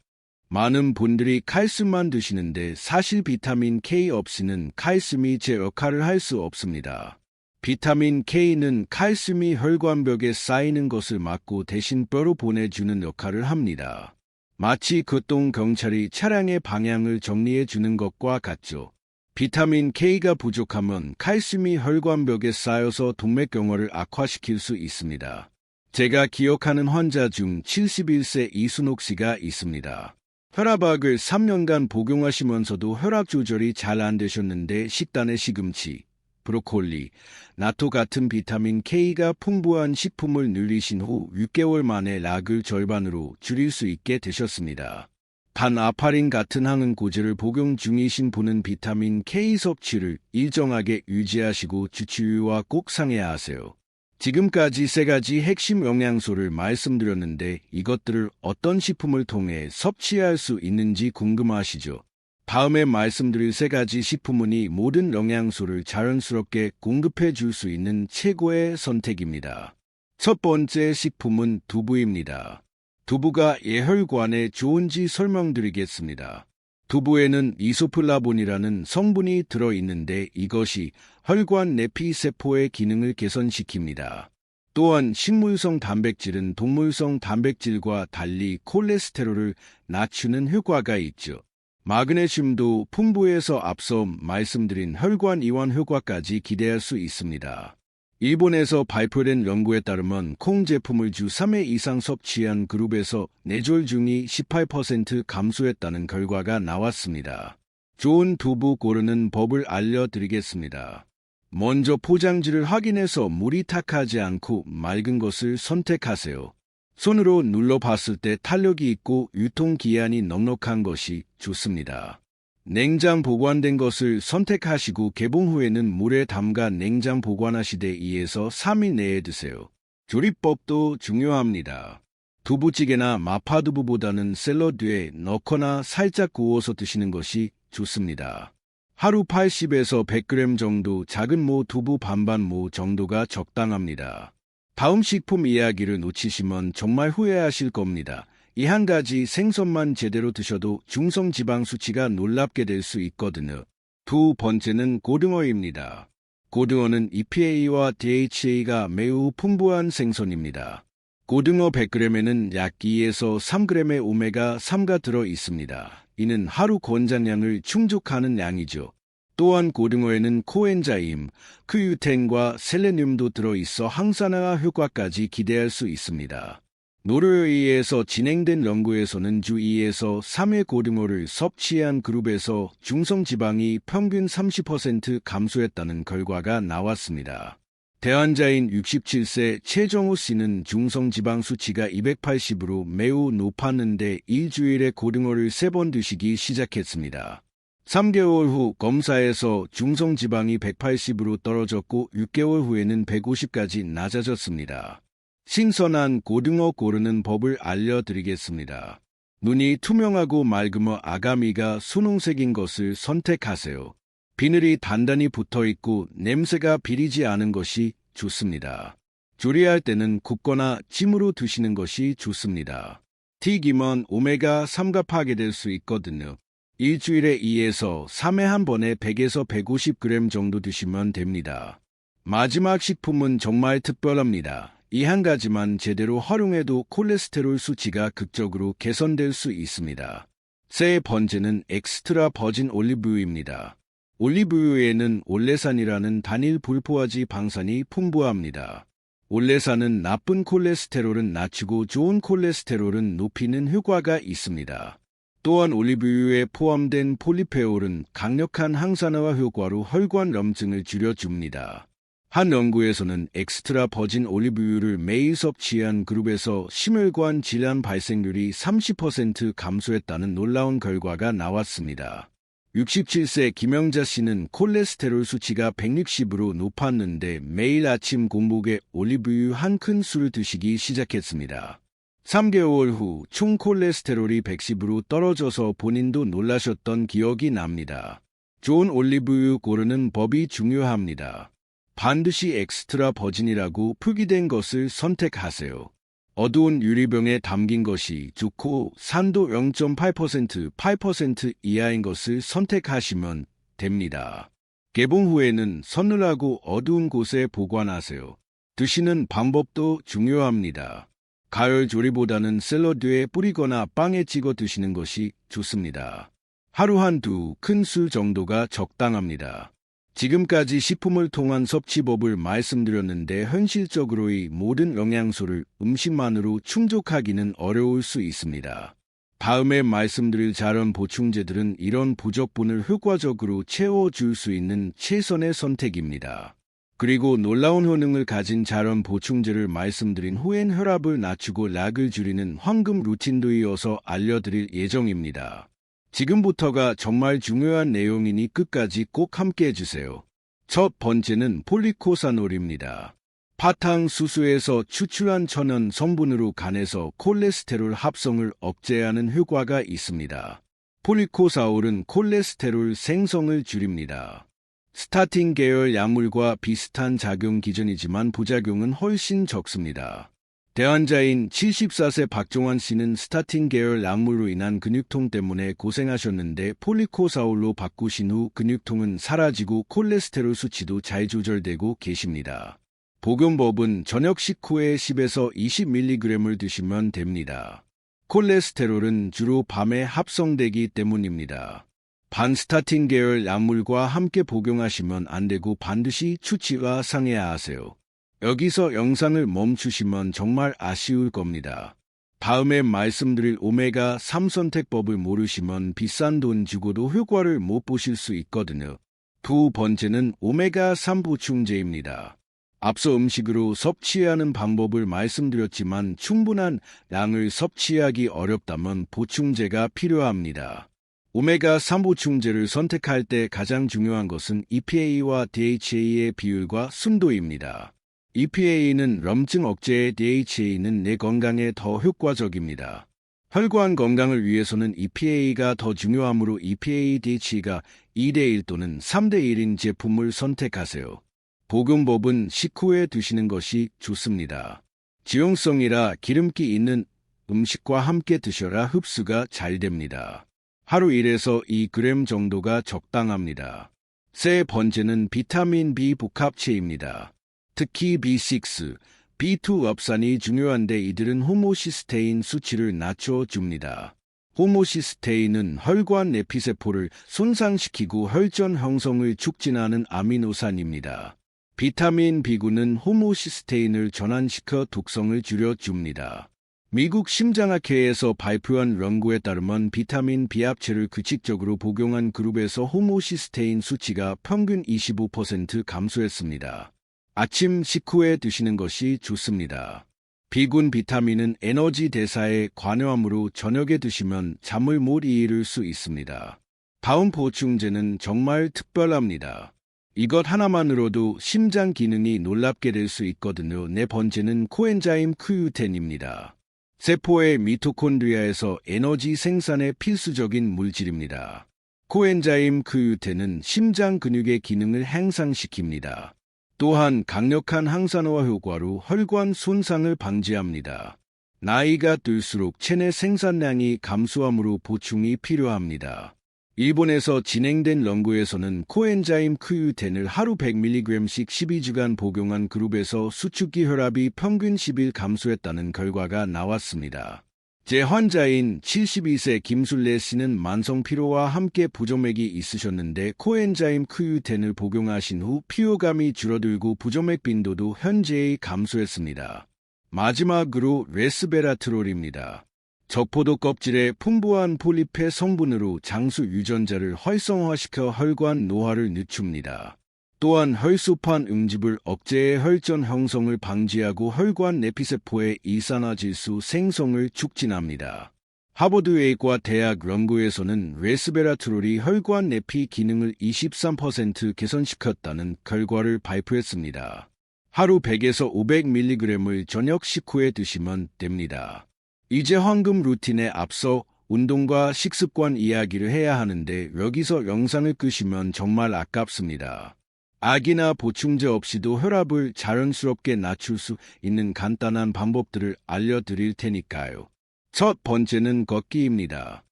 [SPEAKER 1] 많은 분들이 칼슘만 드시는데 사실 비타민 K 없이는 칼슘이 제 역할을 할 수 없습니다. 비타민 K는 칼슘이 혈관벽에 쌓이는 것을 막고 대신 뼈로 보내주는 역할을 합니다. 마치 교통경찰이 차량의 방향을 정리해 주는 것과 같죠. 비타민 K가 부족하면 칼슘이 혈관벽에 쌓여서 동맥경화를 악화시킬 수 있습니다. 제가 기억하는 환자 중 71세 이순옥 씨가 있습니다. 혈압약을 3년간 복용하시면서도 혈압 조절이 잘 안 되셨는데 식단에 시금치, 브로콜리, 나토 같은 비타민 K가 풍부한 식품을 늘리신 후 6개월 만에 약을 절반으로 줄일 수 있게 되셨습니다. 단 아파린 같은 항응고제를 복용 중이신 분은 비타민 K 섭취를 일정하게 유지하시고 주치의와 꼭 상의해야 하세요. 지금까지 3가지 핵심 영양소를 말씀드렸는데 이것들을 어떤 식품을 통해 섭취할 수 있는지 궁금하시죠? 다음에 말씀드릴 3가지 식품은이 모든 영양소를 자연스럽게 공급해 줄 수 있는 최고의 선택입니다. 첫 번째 식품은 두부입니다. 두부가 혈관에 좋은지 설명드리겠습니다. 두부에는 이소플라본이라는 성분이 들어있는데 이것이 혈관 내피세포의 기능을 개선시킵니다. 또한 식물성 단백질은 동물성 단백질과 달리 콜레스테롤을 낮추는 효과가 있죠. 마그네슘도 풍부해서 앞서 말씀드린 혈관 이완 효과까지 기대할 수 있습니다. 일본에서 발표된 연구에 따르면 콩 제품을 주 3회 이상 섭취한 그룹에서 뇌졸중이 18% 감소했다는 결과가 나왔습니다. 좋은 두부 고르는 법을 알려드리겠습니다. 먼저 포장지를 확인해서 물이 탁하지 않고 맑은 것을 선택하세요. 손으로 눌러봤을 때 탄력이 있고 유통기한이 넉넉한 것이 좋습니다. 냉장 보관된 것을 선택하시고 개봉 후에는 물에 담가 냉장 보관하시되 2에서 3일 내에 드세요. 조리법도 중요합니다. 두부찌개나 마파두부보다는 샐러드에 넣거나 살짝 구워서 드시는 것이 좋습니다. 하루 80에서 100g 정도 작은 모 두부 반반 모 정도가 적당합니다. 다음 식품 이야기를 놓치시면 정말 후회하실 겁니다. 이 한 가지 생선만 제대로 드셔도 중성 지방 수치가 놀랍게 될 수 있거든요. 두 번째는 고등어입니다. 고등어는 EPA와 DHA가 매우 풍부한 생선입니다. 고등어 100g에는 약 2에서 3g의 오메가3가 들어 있습니다. 이는 하루 권장량을 충족하는 양이죠. 또한 고등어에는 코엔자임, 크유텐과 셀레늄도 들어있어 항산화 효과까지 기대할 수 있습니다. 노르웨이에서 진행된 연구에서는 주 2에서 3회 고등어를 섭취한 그룹에서 중성지방이 평균 30% 감소했다는 결과가 나왔습니다. 대환자인 67세 최정우 씨는 중성지방 수치가 280으로 매우 높았는데 일주일에 고등어를 3번 드시기 시작했습니다. 3개월 후 검사에서 중성지방이 180으로 떨어졌고 6개월 후에는 150까지 낮아졌습니다. 신선한 고등어 고르는 법을 알려드리겠습니다. 눈이 투명하고 맑으며 아가미가 분홍색인 것을 선택하세요. 비늘이 단단히 붙어있고 냄새가 비리지 않은 것이 좋습니다. 조리할 때는 굽거나 찜으로 드시는 것이 좋습니다. 튀기면 오메가3가 파괴될 수 있거든요. 일주일에 2에서 3회 한 번에 100에서 150g 정도 드시면 됩니다. 마지막 식품은 정말 특별합니다. 이 한 가지만 제대로 활용해도 콜레스테롤 수치가 극적으로 개선될 수 있습니다. 세 번째는 엑스트라 버진 올리브유입니다. 올리브유에는 올레산이라는 단일 불포화지 방산이 풍부합니다. 올레산은 나쁜 콜레스테롤은 낮추고 좋은 콜레스테롤은 높이는 효과가 있습니다. 또한 올리브유에 포함된 폴리페올은 강력한 항산화 효과로 혈관염증을 줄여줍니다. 한 연구에서는 엑스트라 버진 올리브유를 매일 섭취한 그룹에서 심혈관 질환 발생률이 30% 감소했다는 놀라운 결과가 나왔습니다. 67세 김영자 씨는 콜레스테롤 수치가 160으로 높았는데 매일 아침 공복에 올리브유 한 큰술을 드시기 시작했습니다. 3개월 후 총 콜레스테롤이 110으로 떨어져서 본인도 놀라셨던 기억이 납니다. 좋은 올리브유 고르는 법이 중요합니다. 반드시 엑스트라 버진이라고 표기된 것을 선택하세요. 어두운 유리병에 담긴 것이 좋고 산도 0.8%, 8% 이하인 것을 선택하시면 됩니다. 개봉 후에는 서늘하고 어두운 곳에 보관하세요. 드시는 방법도 중요합니다. 가열 조리보다는 샐러드에 뿌리거나 빵에 찍어 드시는 것이 좋습니다. 하루 한두 큰술 정도가 적당합니다. 지금까지 식품을 통한 섭취법을 말씀드렸는데 현실적으로 이 모든 영양소를 음식만으로 충족하기는 어려울 수 있습니다. 다음에 말씀드릴 자연 보충제들은 이런 부족분을 효과적으로 채워줄 수 있는 최선의 선택입니다. 그리고 놀라운 효능을 가진 자연 보충제를 말씀드린 후엔 혈압을 낮추고 락을 줄이는 황금 루틴도 이어서 알려드릴 예정입니다. 지금부터가 정말 중요한 내용이니 끝까지 꼭 함께 해주세요. 첫 번째는 폴리코사놀입니다. 바탕수수에서 추출한 천연 성분으로 간에서 콜레스테롤 합성을 억제하는 효과가 있습니다. 폴리코사올은 콜레스테롤 생성을 줄입니다. 스타틴 계열 약물과 비슷한 작용 기전이지만 부작용은 훨씬 적습니다. 대환자인 74세 박종환 씨는 스타틴 계열 약물로 인한 근육통 때문에 고생하셨는데 폴리코사올로 바꾸신 후 근육통은 사라지고 콜레스테롤 수치도 잘 조절되고 계십니다. 복용법은 저녁 식후에 10에서 20mg을 드시면 됩니다. 콜레스테롤은 주로 밤에 합성되기 때문입니다. 반스타틴 계열 약물과 함께 복용하시면 안 되고 반드시 추치와 상해야 하세요. 여기서 영상을 멈추시면 정말 아쉬울 겁니다. 다음에 말씀드릴 오메가3 선택법을 모르시면 비싼 돈 주고도 효과를 못 보실 수 있거든요. 두 번째는 오메가3 보충제입니다. 앞서 음식으로 섭취하는 방법을 말씀드렸지만 충분한 양을 섭취하기 어렵다면 보충제가 필요합니다. 오메가3 보충제를 선택할 때 가장 중요한 것은 EPA와 DHA의 비율과 순도입니다. EPA는 염증 억제에 DHA는 내 건강에 더 효과적입니다. 혈관 건강을 위해서는 EPA가 더 중요하므로 EPA DHA가 2대1 또는 3대1인 제품을 선택하세요. 복용법은 식후에 드시는 것이 좋습니다. 지용성이라 기름기 있는 음식과 함께 드셔야 흡수가 잘 됩니다. 하루 1에서 2g 정도가 적당합니다. 세 번째는 비타민 B 복합체입니다. 특히 B6, B2 업산이 중요한데 이들은 호모시스테인 수치를 낮춰줍니다. 호모시스테인은 혈관 내피세포를 손상시키고 혈전 형성을 촉진하는 아미노산입니다. 비타민 B군은 호모시스테인을 전환시켜 독성을 줄여줍니다. 미국 심장학회에서 발표한 연구에 따르면 비타민 B 합체를 규칙적으로 복용한 그룹에서 호모시스테인 수치가 평균 25% 감소했습니다. 아침 식후에 드시는 것이 좋습니다. B군 비타민은 에너지 대사에 관여하므로 저녁에 드시면 잠을 못 이룰 수 있습니다. 다음 보충제는 정말 특별합니다. 이것 하나만으로도 심장 기능이 놀랍게 될 수 있거든요. 네 번째는 코엔자임 Q10입니다. 세포의 미토콘드리아에서 에너지 생산에 필수적인 물질입니다. 코엔자임 Q10은 심장 근육의 기능을 향상시킵니다. 또한 강력한 항산화 효과로 혈관 손상을 방지합니다. 나이가 들수록 체내 생산량이 감소하므로 보충이 필요합니다. 일본에서 진행된 연구에서는 코엔자임 Q10을 하루 100mg씩 12주간 복용한 그룹에서 수축기 혈압이 평균 10일 감소했다는 결과가 나왔습니다. 제 환자인 72세 김술래 씨는 만성 피로와 함께 부정맥이 있으셨는데 코엔자임 Q10을 복용하신 후 피로감이 줄어들고 부정맥 빈도도 현저히 감소했습니다. 마지막으로 레스베라트롤입니다. 적포도 껍질에 풍부한 폴리페 성분으로 장수 유전자를 활성화시켜 혈관 노화를 늦춥니다. 또한 혈소판 응집을 억제해 혈전 형성을 방지하고 혈관 내피세포의 이산화질소 생성을 촉진합니다. 하버드 의과 대학 연구에서는 레스베라트롤이 혈관 내피 기능을 23% 개선시켰다는 결과를 발표했습니다. 하루 100에서 500mg을 저녁 식후에 드시면 됩니다. 이제 황금 루틴에 앞서 운동과 식습관 이야기를 해야 하는데 여기서 영상을 끄시면 정말 아깝습니다. 약이나 보충제 없이도 혈압을 자연스럽게 낮출 수 있는 간단한 방법들을 알려드릴 테니까요. 첫 번째는 걷기입니다.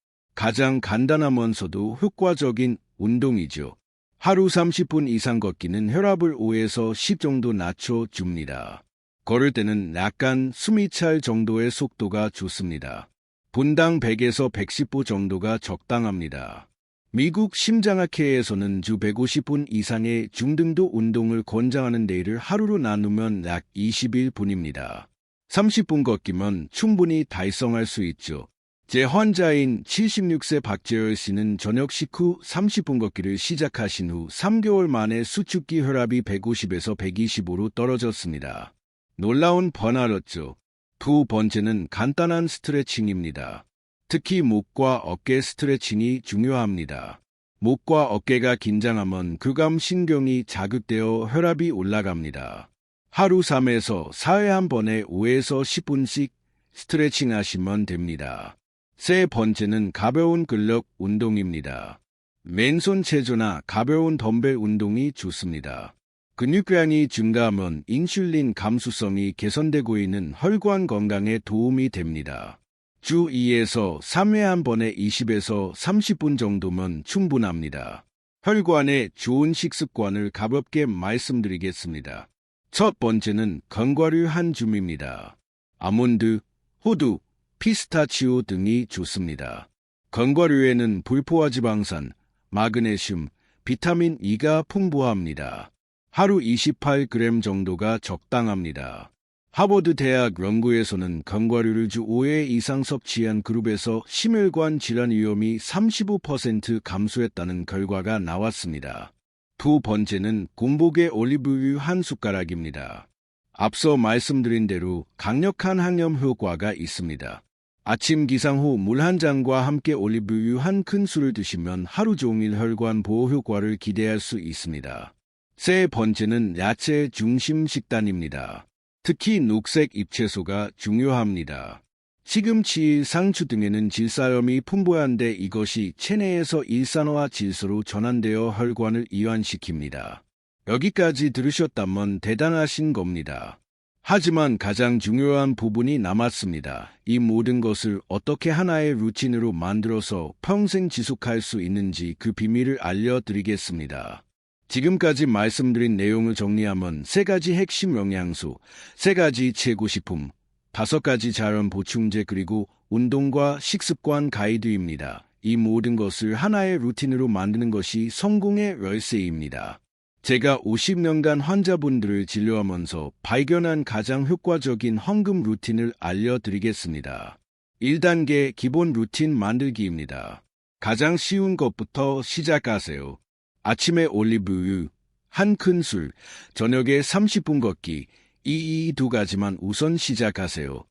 [SPEAKER 1] 가장 간단하면서도 효과적인 운동이죠. 하루 30분 이상 걷기는 혈압을 5에서 10 정도 낮춰줍니다. 걸을 때는 약간 숨이 찰 정도의 속도가 좋습니다. 분당 100에서 110보 정도가 적당합니다. 미국 심장학회에서는 주 150분 이상의 중등도 운동을 권장하는 데이를 하루로 나누면 약 21분입니다. 30분 걷기면 충분히 달성할 수 있죠. 제 환자인 76세 박재열 씨는 저녁 식후 30분 걷기를 시작하신 후 3개월 만에 수축기 혈압이 150에서 125로 떨어졌습니다. 놀라운 변화였죠. 두 번째는 간단한 스트레칭입니다. 특히 목과 어깨 스트레칭이 중요합니다. 목과 어깨가 긴장하면 교감신경이 자극되어 혈압이 올라갑니다. 하루 3에서 4회 한 번에 5에서 10분씩 스트레칭 하시면 됩니다. 세 번째는 가벼운 근력 운동입니다. 맨손 체조나 가벼운 덤벨 운동이 좋습니다. 근육량이 증가하면 인슐린 감수성이 개선되고 있는 혈관 건강에 도움이 됩니다. 주 2에서 3회 한 번에 20에서 30분 정도면 충분합니다. 혈관에 좋은 식습관을 가볍게 말씀드리겠습니다. 첫 번째는 견과류 한 줌입니다. 아몬드, 호두, 피스타치오 등이 좋습니다. 견과류에는 불포화 지방산, 마그네슘, 비타민 E가 풍부합니다. 하루 28g 정도가 적당합니다. 하버드 대학 연구에서는 견과류를 주 5회 이상 섭취한 그룹에서 심혈관 질환 위험이 35% 감소했다는 결과가 나왔습니다. 두 번째는 곰보게 올리브유 한 숟가락입니다. 앞서 말씀드린 대로 강력한 항염 효과가 있습니다. 아침 기상 후 물 한 잔과 함께 올리브유 한 큰술을 드시면 하루 종일 혈관 보호 효과를 기대할 수 있습니다. 세 번째는 야채 중심 식단입니다. 특히 녹색 잎채소가 중요합니다. 시금치, 상추 등에는 질산염이 풍부한데 이것이 체내에서 일산화 질소로 전환되어 혈관을 이완시킵니다. 여기까지 들으셨다면 대단하신 겁니다. 하지만 가장 중요한 부분이 남았습니다. 이 모든 것을 어떻게 하나의 루틴으로 만들어서 평생 지속할 수 있는지 그 비밀을 알려드리겠습니다. 지금까지 말씀드린 내용을 정리하면 3가지 핵심 영양소, 3가지 최고식품, 5가지 자연 보충제 그리고 운동과 식습관 가이드입니다. 이 모든 것을 하나의 루틴으로 만드는 것이 성공의 열쇠입니다. 제가 50년간 환자분들을 진료하면서 발견한 가장 효과적인 황금 루틴을 알려드리겠습니다. 1단계 기본 루틴 만들기입니다. 가장 쉬운 것부터 시작하세요. 아침에 올리브유 한 큰술, 저녁에 30분 걷기, 이 두 가지만 우선 시작하세요.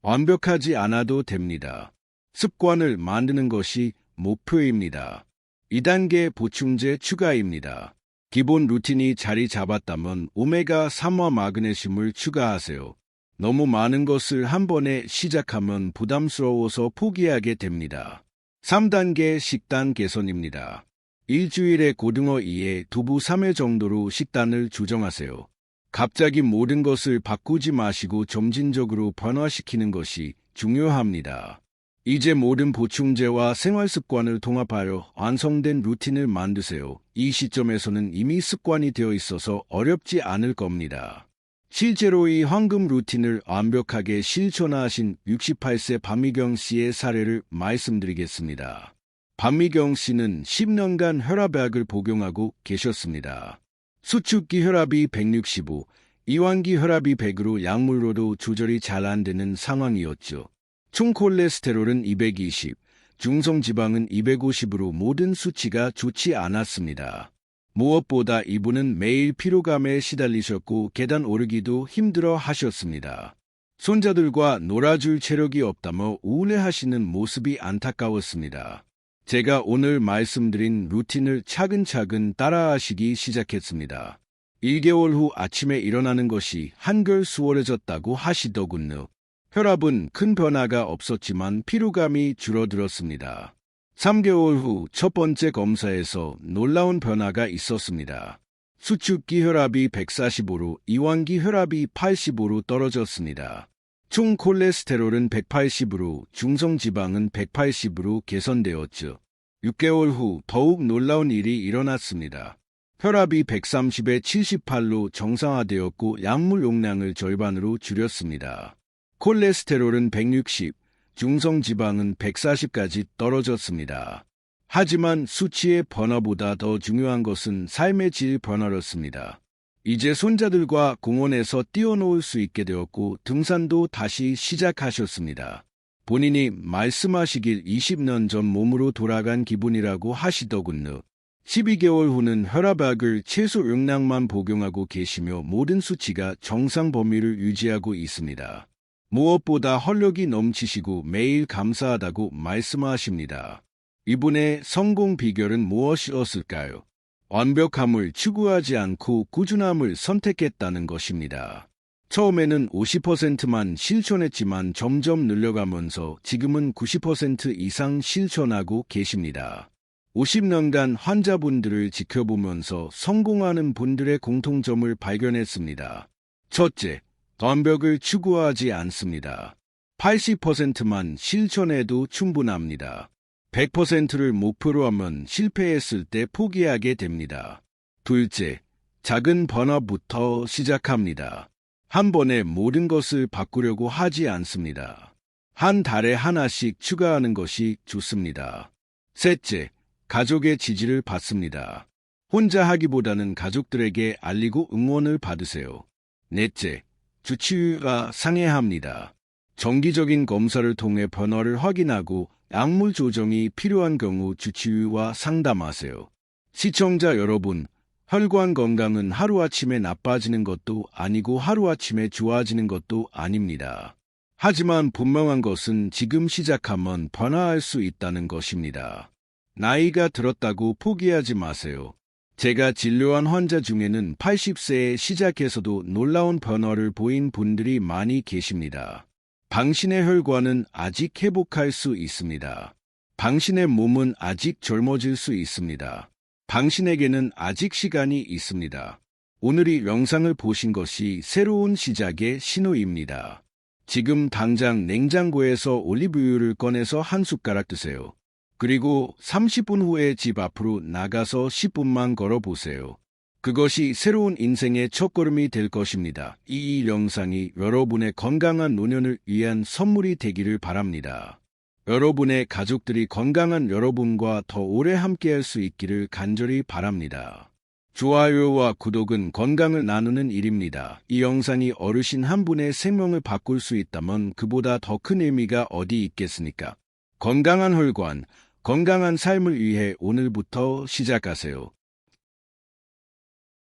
[SPEAKER 1] 완벽하지 않아도 됩니다. 습관을 만드는 것이 목표입니다. 2단계 보충제 추가입니다. 기본 루틴이 자리 잡았다면 오메가3와 마그네슘을 추가하세요. 너무 많은 것을 한 번에 시작하면 부담스러워서 포기하게 됩니다. 3단계 식단 개선입니다. 일주일에 고등어 2회, 두부 3회 정도로 식단을 조정하세요. 갑자기 모든 것을 바꾸지 마시고 점진적으로 변화시키는 것이 중요합니다. 이제 모든 보충제와 생활 습관을 통합하여 완성된 루틴을 만드세요. 이 시점에서는 이미 습관이 되어 있어서 어렵지 않을 겁니다. 실제로 이 황금 루틴을 완벽하게 실천하신 68세 박미경 씨의 사례를 말씀드리겠습니다. 박미경 씨는 10년간 혈압약을 복용하고 계셨습니다. 수축기 혈압이 165, 이완기 혈압이 100으로 약물로도 조절이 잘 안 되는 상황이었죠. 총 콜레스테롤은 220, 중성지방은 250으로 모든 수치가 좋지 않았습니다. 무엇보다 이분은 매일 피로감에 시달리셨고 계단 오르기도 힘들어 하셨습니다. 손자들과 놀아줄 체력이 없다며 우울해하시는 모습이 안타까웠습니다. 제가 오늘 말씀드린 루틴을 차근차근 따라하시기 시작했습니다. 1개월 후 아침에 일어나는 것이 한결 수월해졌다고 하시더군요. 혈압은 큰 변화가 없었지만 피로감이 줄어들었습니다. 3개월 후 첫 번째 검사에서 놀라운 변화가 있었습니다. 수축기 혈압이 145로 이완기 혈압이 85로 떨어졌습니다. 총 콜레스테롤은 180으로 중성지방은 180으로 개선되었죠. 6개월 후 더욱 놀라운 일이 일어났습니다. 혈압이 130에 78로 정상화되었고 약물 용량을 절반으로 줄였습니다. 콜레스테롤은 160, 중성지방은 140까지 떨어졌습니다. 하지만 수치의 변화보다 더 중요한 것은 삶의 질 변화였습니다. 이제 손자들과 공원에서 뛰어놀 수 있게 되었고 등산도 다시 시작하셨습니다. 본인이 말씀하시길 20년 전 몸으로 돌아간 기분이라고 하시더군요. 12개월 후는 혈압약을 최소 용량만 복용하고 계시며 모든 수치가 정상 범위를 유지하고 있습니다. 무엇보다 활력이 넘치시고 매일 감사하다고 말씀하십니다. 이분의 성공 비결은 무엇이었을까요? 완벽함을 추구하지 않고 꾸준함을 선택했다는 것입니다. 처음에는 50%만 실천했지만 점점 늘려가면서 지금은 90% 이상 실천하고 계십니다. 50년간 환자분들을 지켜보면서 성공하는 분들의 공통점을 발견했습니다. 첫째, 완벽을 추구하지 않습니다. 80%만 실천해도 충분합니다. 100%를 목표로 하면 실패했을 때 포기하게 됩니다. 둘째, 작은 변화부터 시작합니다. 한 번에 모든 것을 바꾸려고 하지 않습니다. 한 달에 하나씩 추가하는 것이 좋습니다. 셋째, 가족의 지지를 받습니다. 혼자 하기보다는 가족들에게 알리고 응원을 받으세요. 넷째, 주치의가 상의합니다. 정기적인 검사를 통해 변화를 확인하고 약물 조정이 필요한 경우 주치의와 상담하세요. 시청자 여러분, 혈관 건강은 하루아침에 나빠지는 것도 아니고 하루아침에 좋아지는 것도 아닙니다. 하지만 분명한 것은 지금 시작하면 변화할 수 있다는 것입니다. 나이가 들었다고 포기하지 마세요. 제가 진료한 환자 중에는 80세에 시작해서도 놀라운 변화를 보인 분들이 많이 계십니다. 당신의 혈관은 아직 회복할 수 있습니다. 당신의 몸은 아직 젊어질 수 있습니다. 당신에게는 아직 시간이 있습니다. 오늘 이 영상을 보신 것이 새로운 시작의 신호입니다. 지금 당장 냉장고에서 올리브유를 꺼내서 한 숟가락 드세요. 그리고 30분 후에 집 앞으로 나가서 10분만 걸어보세요. 그것이 새로운 인생의 첫걸음이 될 것입니다. 이 영상이 여러분의 건강한 노년을 위한 선물이 되기를 바랍니다. 여러분의 가족들이 건강한 여러분과 더 오래 함께할 수 있기를 간절히 바랍니다. 좋아요와 구독은 건강을 나누는 일입니다. 이 영상이 어르신 한 분의 생명을 바꿀 수 있다면 그보다 더 큰 의미가 어디 있겠습니까? 건강한 혈관, 건강한 삶을 위해 오늘부터 시작하세요.